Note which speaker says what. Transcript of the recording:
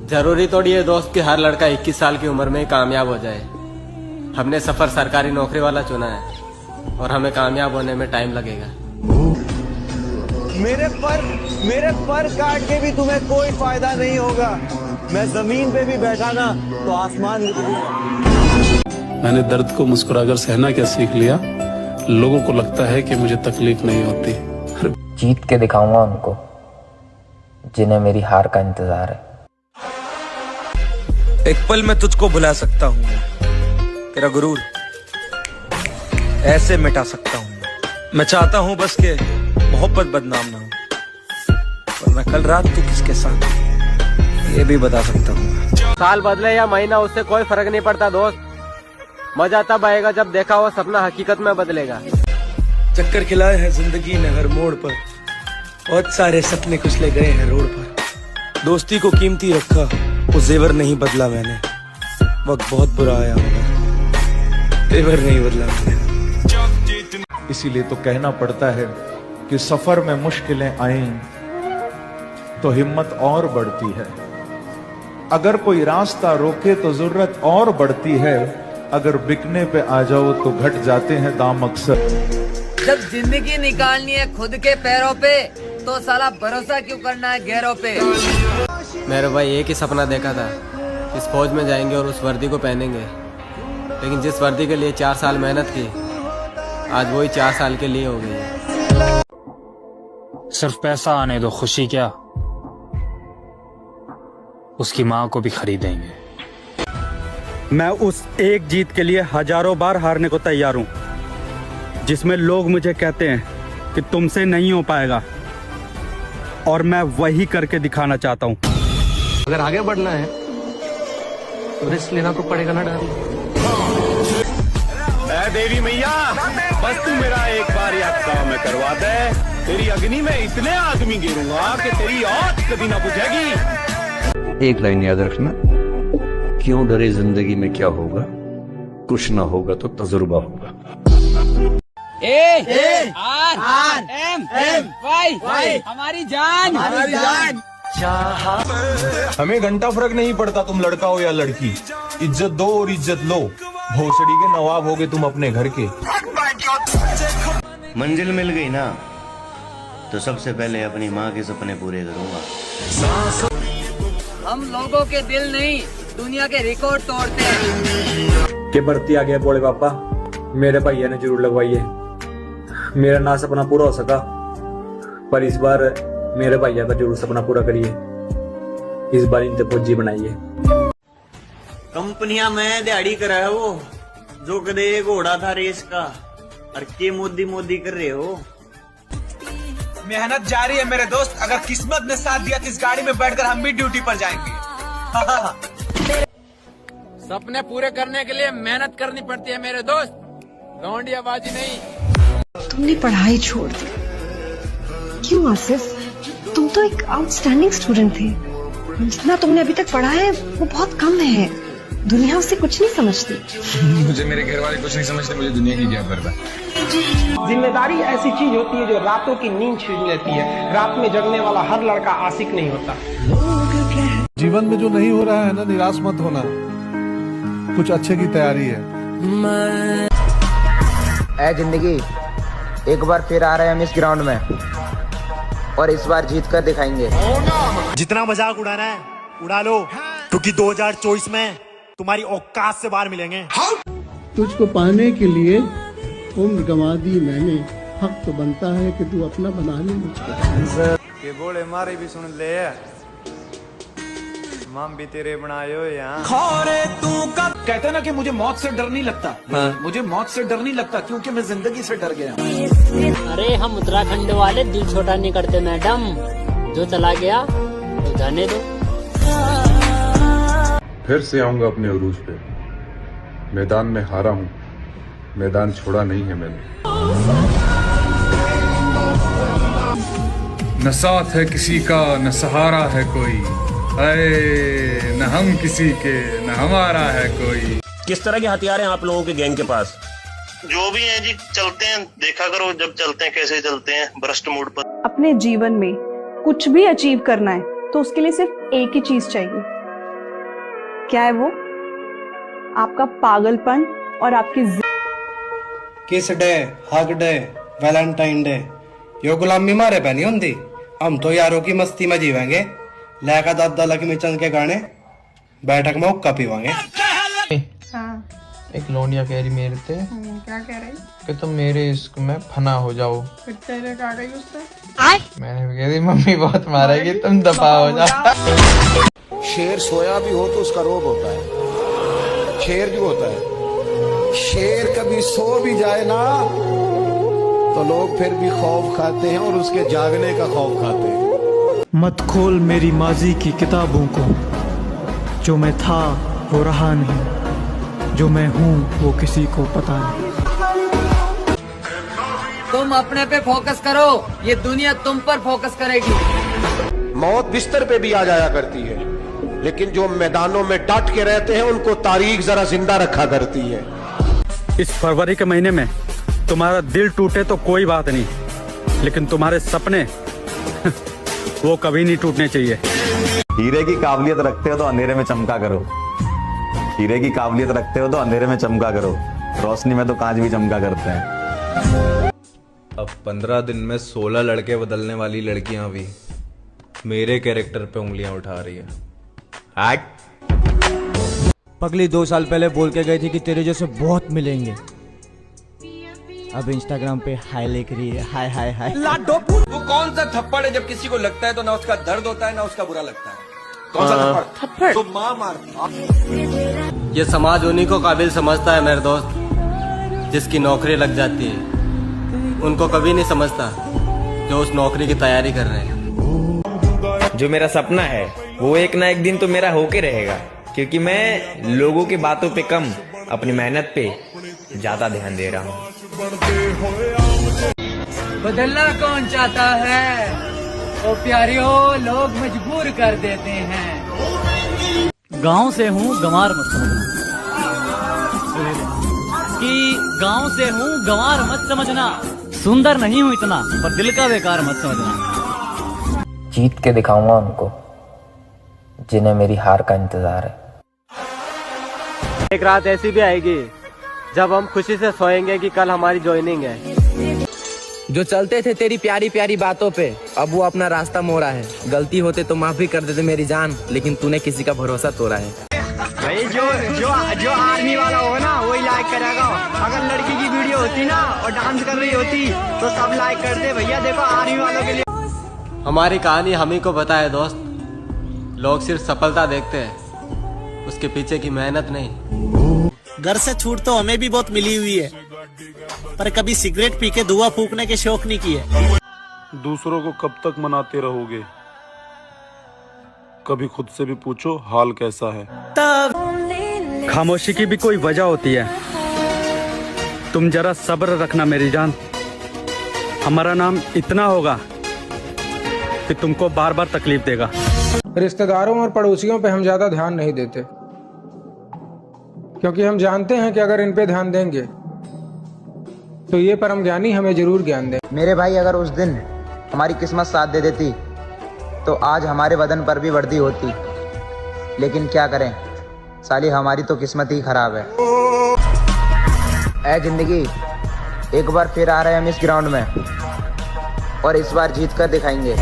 Speaker 1: जरूरी थोड़ी है दोस्त कि हर लड़का 21 साल की उम्र में कामयाब हो जाए। हमने सफर सरकारी नौकरी वाला चुना है और हमें कामयाब होने में टाइम लगेगा।
Speaker 2: मेरे पर काट के भी तुम्हें कोई फायदा नहीं होगा। मैं जमीन पे भी बैठा ना तो आसमान।
Speaker 3: मैंने दर्द को मुस्कुराकर सहना क्या सीख लिया। लोगों को लगता है कि मुझे तकलीफ नहीं होती।
Speaker 4: जीत के दिखाऊंगा उनको जिन्हें मेरी हार का इंतजार है।
Speaker 5: एक पल में तुझको भुला सकता हूँ, तेरा गुरूर ऐसे मिटा सकता हूँ। मैं चाहता हूँ बस के मोहब्बत बदनाम ना हो, वरना कल रात तू किसके साथ ये भी बता सकता हूँ।
Speaker 1: साल बदले या महीना उससे कोई फर्क नहीं पड़ता दोस्त। मजा तब आएगा जब देखा हुआ सपना हकीकत में बदलेगा।
Speaker 5: चक्कर खिलाए हैं जिंदगी ने हर मोड़ पर, बहुत सारे सपने कुचले गए हैं रोड पर। दोस्ती को कीमती रखा, वो जेवर नहीं बदला मैंने। वक्त बहुत बुरा आया मगर तेवर नहीं बदला मैंने।
Speaker 6: इसीलिए तो कहना पड़ता है कि सफर में मुश्किलें आएं तो हिम्मत और बढ़ती है। अगर कोई रास्ता रोके तो जरूरत और बढ़ती है। अगर बिकने पे आ जाओ तो घट जाते हैं दाम अक्सर।
Speaker 7: जब जिंदगी निकालनी है खुद के पैरों पे तो साला भरोसा क्यों करना है गैरों पे।
Speaker 1: मेरे भाई एक ही सपना देखा था, इस फौज में जाएंगे और उस वर्दी को पहनेंगे। लेकिन जिस वर्दी के लिए 4 साल मेहनत की, आज वही 4 साल के लिए हो गई है।
Speaker 8: सिर्फ पैसा आने दो, खुशी क्या उसकी माँ को भी खरीदेंगे।
Speaker 2: मैं उस एक जीत के लिए हजारों बार हारने को तैयार हूँ, जिसमें लोग मुझे कहते हैं कि तुमसे नहीं हो पाएगा, और मैं वही करके दिखाना चाहता हूँ।
Speaker 9: अगर आगे बढ़ना है तो रिस्क लेना तो पड़ेगा ना डार्लिंग।
Speaker 2: देवी मैया, बस तू मेरा एक बार याद काम करवा दे। तेरी अग्नि में इतने आदमी गिरूंगा कि तेरी औत कभी ना बुझेगी।
Speaker 10: एक लाइन याद रखना, क्यों डरे जिंदगी में क्या होगा, कुछ ना होगा तो तजुर्बा होगा।
Speaker 7: ए आर एम वाई हमारी जान।
Speaker 6: हमें घंटा फर्क नहीं पड़ता तुम लड़का हो या लड़की। इज्जत दो और इज्जत लो। भोसड़ी के नवाब होगे तुम अपने घर के।
Speaker 10: मंजिल मिल गई ना तो सबसे पहले अपनी माँ के सपने पूरे करूंगा।
Speaker 7: हम लोगों के दिल नहीं दुनिया के रिकॉर्ड तोड़ते हैं।
Speaker 11: के भर्ती आ गया बोले पापा, मेरे भैया ने जरूर लगवाई है। मेरा ना सपना पूरा हो सका, पर इस बार मेरे भैया का जरूर सपना पूरा करिए। इस बार इनसे फौजी बनाइए।
Speaker 12: कंपनियां में दिहाड़ी करा है वो, जो कदे घोड़ा था रेस का, और के मोदी मोदी कर रहे हो।
Speaker 2: मेहनत जारी है मेरे दोस्त। अगर किस्मत ने साथ दिया तो इस गाड़ी में बैठकर हम भी ड्यूटी पर जाएंगे।
Speaker 7: सपने पूरे करने के लिए मेहनत करनी पड़ती है मेरे दोस्त, लौंडियाबाजी नहीं।
Speaker 13: तुमने पढ़ाई छोड़ दी क्यों आसिफ? तुम तो एक आउटस्टैंडिंग स्टूडेंट थे। जितना तुमने अभी तक पढ़ा है वो बहुत कम है। दुनिया उससे कुछ नहीं समझती।
Speaker 14: मुझे मेरे घर वाले कुछ नहीं समझते, मुझे दुनिया की क्या परवाह।
Speaker 15: जिम्मेदारी ऐसी चीज होती है जो रातों की नींद छीन लेती है। रात में जगने वाला हर लड़का आशिक नहीं होता।
Speaker 6: जीवन में जो नहीं हो रहा है ना, निराश मत होना, कुछ अच्छे की तैयारी है।
Speaker 4: ऐ जिंदगी, एक बार फिर आ रहे हैं हम इस ग्राउंड में, और इस बार जीत कर दिखाएंगे।
Speaker 2: जितना मजाक उड़ाना है उड़ा लो, क्योंकि 2024 में तुम्हारी औकात से बाहर मिलेंगे।
Speaker 16: तुझको पाने के लिए उम्र गंवा दी मैंने, हक तो बनता है कि तू अपना बना ले मुझको।
Speaker 2: के बोले मारे भी सुन ले, माम भी तेरे बनायो यहाँ।
Speaker 15: खौरे तू का कहते ना कि मुझे मौत से डर नहीं लगता। मुझे मौत से डर नहीं लगता क्योंकि मैं जिंदगी से डर गया।
Speaker 17: अरे हम उत्तराखंड वाले दिल छोटा नहीं करते मैडम, जो चला गया तो जाने दो।
Speaker 18: फिर से आऊंगा अपने उरूज पे। मैदान में हारा हूँ, मैदान छोड़ा नहीं है मैंने।
Speaker 14: न साथ है किसी का न सहारा है कोई, न हम किसी के न हमारा है कोई।
Speaker 19: किस तरह के हथियार हैं आप लोगों के गैंग के पास?
Speaker 20: जो भी है जी, चलते हैं, देखा करो जब चलते हैं कैसे चलते हैं, भ्रष्ट मूड पर।
Speaker 21: अपने जीवन में कुछ भी अचीव करना है तो उसके लिए सिर्फ एक ही चीज चाहिए। क्या है वो? आपका पागलपन और आपकी
Speaker 22: kiss day, hug day, Valentine day, यो गुलामी मारे पे नहीं होती। हम तो यारों की मस्ती में जीवेंगे, लैका दादा लक्ष्मी चंद के गाने, बैठक में हुक्का पीवांगे।
Speaker 23: हाँ। एक लोनिया कह रही मेरे से,
Speaker 21: क्या कह रही?
Speaker 23: कि तुम मेरे इश्क में फना हो जाओ।
Speaker 21: फिर तेरे क्या गई उससे?
Speaker 23: मैंने भी कह दी मम्मी बहुत मारेगी, तुम दफा हो जाओ।
Speaker 15: शेर सोया भी हो तो उसका रोग होता है, शेर जो होता है, शेर कभी सो भी जाए ना तो लोग फिर भी खौफ खाते हैं और उसके जागने का खौफ खाते हैं।
Speaker 24: मत खोल मेरी माजी की किताबों को, जो मैं था वो रहा नहीं, जो मैं हूँ वो किसी को पता नहीं।
Speaker 7: तुम अपने पे फोकस करो, ये दुनिया तुम पर फोकस करेगी।
Speaker 15: मौत बिस्तर पे भी आ जाया करती है, लेकिन जो मैदानों में डट के रहते हैं उनको तारीख जरा जिंदा रखा करती है।
Speaker 2: इस फरवरी के महीने में तुम्हारा दिल टूटे तो कोई बात नहीं, लेकिन तुम्हारे सपने वो कभी नहीं टूटने चाहिए।
Speaker 25: हीरे की काबिलियत रखते हो तो अंधेरे में चमका करो, हीरे की काबिलियत रखते हो तो अंधेरे में चमका करो, रोशनी में तो कांच भी चमका करते हैं।
Speaker 26: अब 15 दिन में 16 लड़के बदलने वाली लड़कियां भी मेरे कैरेक्टर पे उंगलियां उठा रही है।
Speaker 27: पगली 2 साल पहले बोल के गई थी कि तेरे जैसे बहुत मिलेंगे, अब इंस्टाग्राम पे हाय लिख रही है, हाय हाय हाय।
Speaker 5: वो कौन सा थप्पड़ है जब किसी को लगता है तो ना उसका दर्द होता है ना उसका बुरा लगता है। कौन सा थप्पड़? तो मार मार।
Speaker 1: ये समाज उन्हीं को काबिल समझता है मेरे दोस्त, जिसकी नौकरी लग जाती है। उनको कभी नहीं समझता जो उस नौकरी की तैयारी कर रहे हैं।
Speaker 28: जो मेरा सपना है वो एक ना एक दिन तो मेरा होके रहेगा, क्योंकि मैं लोगों की बातों पे कम अपनी मेहनत पे ज्यादा ध्यान दे रहा हूँ।
Speaker 7: बदलना कौन चाहता है, ओ प्यारियों लोग मजबूर कर देते हैं।
Speaker 17: गांव से हूँ गंवार मत समझना, कि गांव से हूँ गंवार मत समझना, सुंदर नहीं हूँ इतना पर दिल का बेकार मत समझना।
Speaker 4: जीत के दिखाऊंगा उनको जिन्हें मेरी हार का इंतजार है।
Speaker 1: एक रात ऐसी भी आएगी जब हम खुशी से सोएंगे कि कल हमारी ज्वाइनिंग है।
Speaker 28: जो चलते थे तेरी प्यारी प्यारी बातों पे, अब वो अपना रास्ता मोड़ा है। गलती होते तो माफी कर देते मेरी जान, लेकिन तूने किसी का भरोसा तोड़ा है।
Speaker 27: भाई जो आर्मी वाला होगा ना वही लाइक करेगा। अगर लड़की की वीडियो होती ना और डांस कर रही होती तो सब लाइक करते। भैया देखो आर्मी वालों के लिए।
Speaker 1: हमारी कहानी हम ही को पता है दोस्त, लोग सिर्फ सफलता देखते हैं, उसके पीछे की मेहनत नहीं।
Speaker 29: घर से छूट तो हमें भी बहुत मिली हुई है, पर कभी सिगरेट पी के धुआं फूकने के शौक नहीं किए।
Speaker 18: दूसरों को कब तक मनाते रहोगे? कभी खुद से भी पूछो हाल कैसा है।
Speaker 2: खामोशी की भी कोई वजह होती है। तुम जरा सब्र रखना मेरी जान, हमारा नाम इतना होगा कि तुमको बार बार तकलीफ देगा।
Speaker 23: रिश्तेदारों और पड़ोसियों पे हम ज्यादा ध्यान नहीं देते, क्योंकि हम जानते हैं कि अगर इन पे ध्यान देंगे तो ये परम ज्ञानी हमें जरूर ज्ञान दे।
Speaker 4: मेरे भाई अगर उस दिन हमारी किस्मत साथ दे देती तो आज हमारे बदन पर भी वर्दी होती, लेकिन क्या करें साली हमारी तो किस्मत ही खराब है। ऐ जिंदगी, एक बार फिर आ रहे हैं हम इस ग्राउंड में और इस बार जीत कर दिखाएंगे।